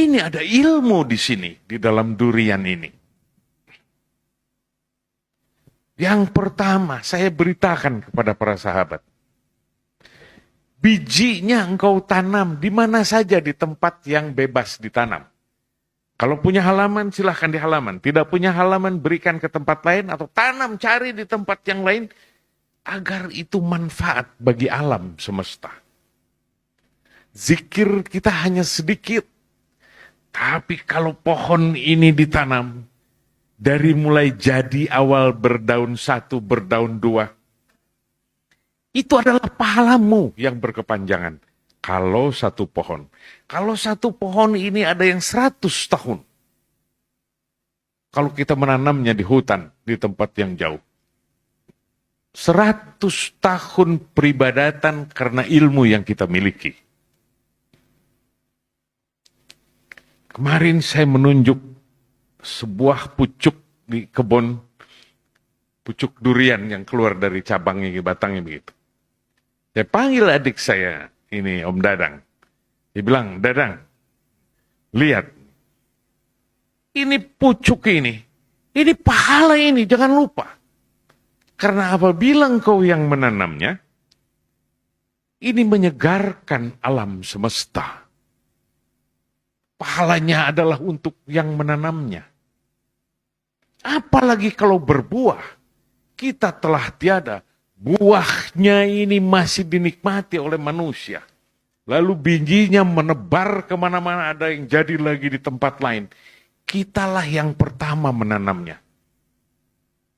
Ini ada ilmu di sini, di dalam durian ini. Yang pertama, saya beritakan kepada para sahabat. Bijinya engkau tanam di mana saja di tempat yang bebas ditanam. Kalau punya halaman, silahkan di halaman. Tidak punya halaman, berikan ke tempat lain atau tanam, cari di tempat yang lain. Agar itu manfaat bagi alam semesta. Zikir kita hanya sedikit. Tapi kalau pohon ini ditanam, dari mulai jadi awal berdaun satu, berdaun dua, itu adalah pahalamu yang berkepanjangan. Kalau satu pohon. Kalau satu pohon ini ada yang 100 tahun. Kalau kita menanamnya di hutan, di tempat yang jauh. 100 tahun peribadatan karena ilmu yang kita miliki. Kemarin saya menunjuk sebuah pucuk di kebun, pucuk durian yang keluar dari cabangnya, batangnya begitu. Saya panggil adik saya, ini Om Dadang. Dia bilang, Dadang, lihat. Ini pucuk ini pahala ini, jangan lupa. Karena apabila engkau yang menanamnya, ini menyegarkan alam semesta. Pahalanya adalah untuk yang menanamnya. Apalagi kalau berbuah, kita telah tiada. Buahnya ini masih dinikmati oleh manusia. Lalu bijinya menebar kemana-mana, ada yang jadi lagi di tempat lain. Kitalah yang pertama menanamnya.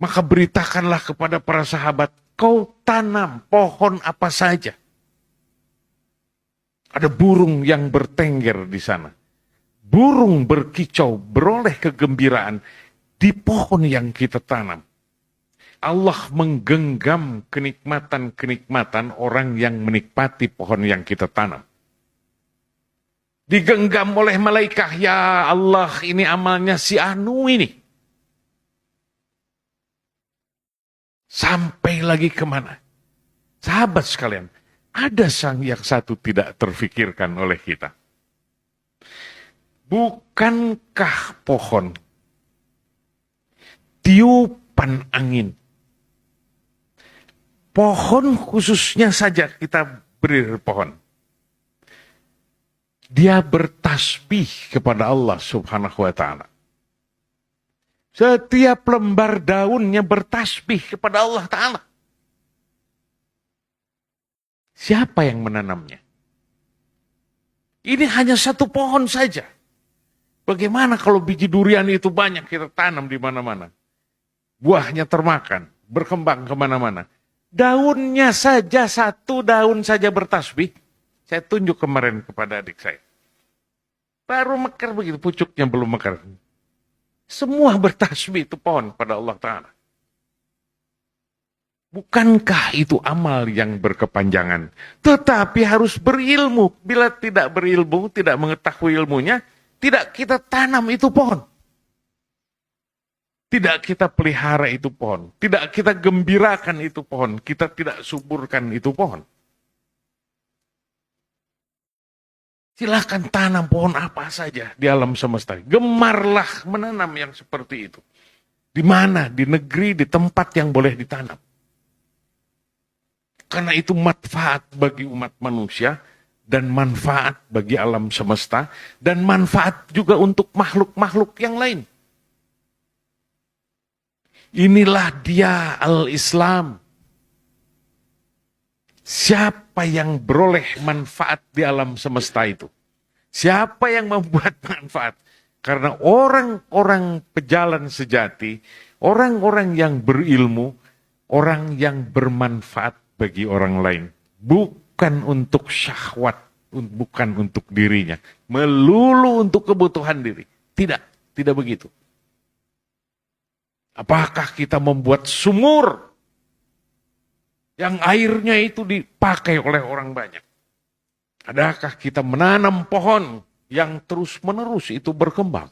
Maka beritakanlah kepada para sahabat, kau tanam pohon apa saja. Ada burung yang bertengger di sana. Burung berkicau, beroleh kegembiraan di pohon yang kita tanam. Allah menggenggam kenikmatan-kenikmatan orang yang menikmati pohon yang kita tanam. Digenggam oleh malaikat, ya Allah ini amalnya si Anu ini. Sampai lagi kemana? Sahabat sekalian, ada sang yang satu tidak terfikirkan oleh kita. Bukankah pohon tiupan angin? Pohon khususnya saja kita beri pohon. Dia bertasbih kepada Allah Subhanahu wa ta'ala. Setiap lembar daunnya bertasbih kepada Allah Ta'ala. Siapa yang menanamnya? Ini hanya satu pohon saja. Bagaimana kalau biji durian itu banyak kita tanam di mana-mana? Buahnya termakan, berkembang kemana-mana. Daunnya saja, satu daun saja bertasbih. Saya tunjuk kemarin kepada adik saya. Baru mekar begitu, pucuknya belum mekar. Semua bertasbih itu pohon pada Allah Ta'ala. Bukankah itu amal yang berkepanjangan? Tetapi harus berilmu. Bila tidak berilmu, tidak mengetahui ilmunya, tidak kita tanam itu pohon. Tidak kita pelihara itu pohon. Tidak kita gembirakan itu pohon. Kita tidak suburkan itu pohon. Silahkan tanam pohon apa saja di alam semesta. Gemarlah menanam yang seperti itu. Di mana? Di negeri, di tempat yang boleh ditanam. Karena itu manfaat bagi umat manusia. Dan manfaat bagi alam semesta. Dan manfaat juga untuk makhluk-makhluk yang lain. Inilah dia al-Islam. Siapa yang beroleh manfaat di alam semesta itu? Siapa yang membuat manfaat? Karena orang-orang pejalan sejati, orang-orang yang berilmu, orang yang bermanfaat bagi orang lain. Bukan untuk syahwat, bukan untuk dirinya. Melulu untuk kebutuhan diri. Tidak, tidak begitu. Apakah kita membuat sumur yang airnya itu dipakai oleh orang banyak? Adakah kita menanam pohon yang terus-menerus itu berkembang?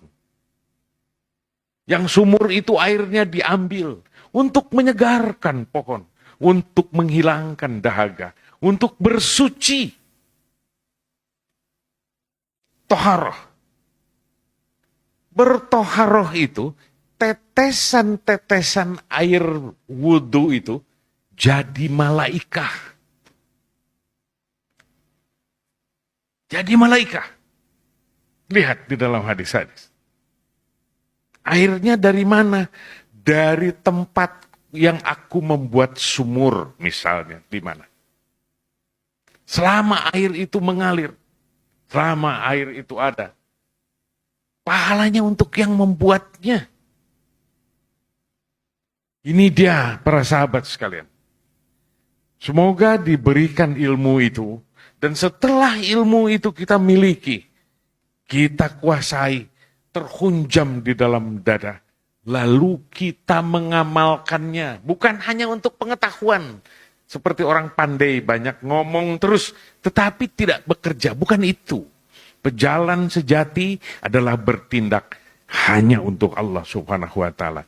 Yang sumur itu airnya diambil untuk menyegarkan pohon, untuk menghilangkan dahaga, untuk bersuci. Toharoh. bertoharoh itu, tetesan-tetesan air wudhu itu jadi malaikah. Jadi malaikah. Lihat di dalam hadis-hadis. Airnya dari mana? Dari tempat yang aku membuat sumur, misalnya. Di mana? Selama air itu mengalir, selama air itu ada, pahalanya untuk yang membuatnya. Ini dia para sahabat sekalian. Semoga diberikan ilmu itu, dan setelah ilmu itu kita miliki, kita kuasai, terhunjam di dalam dada, lalu kita mengamalkannya, bukan hanya untuk pengetahuan, seperti orang pandai banyak ngomong terus, tetapi tidak bekerja, bukan itu. Pejalan sejati adalah bertindak hanya untuk Allah Subhanahu wa Ta'ala.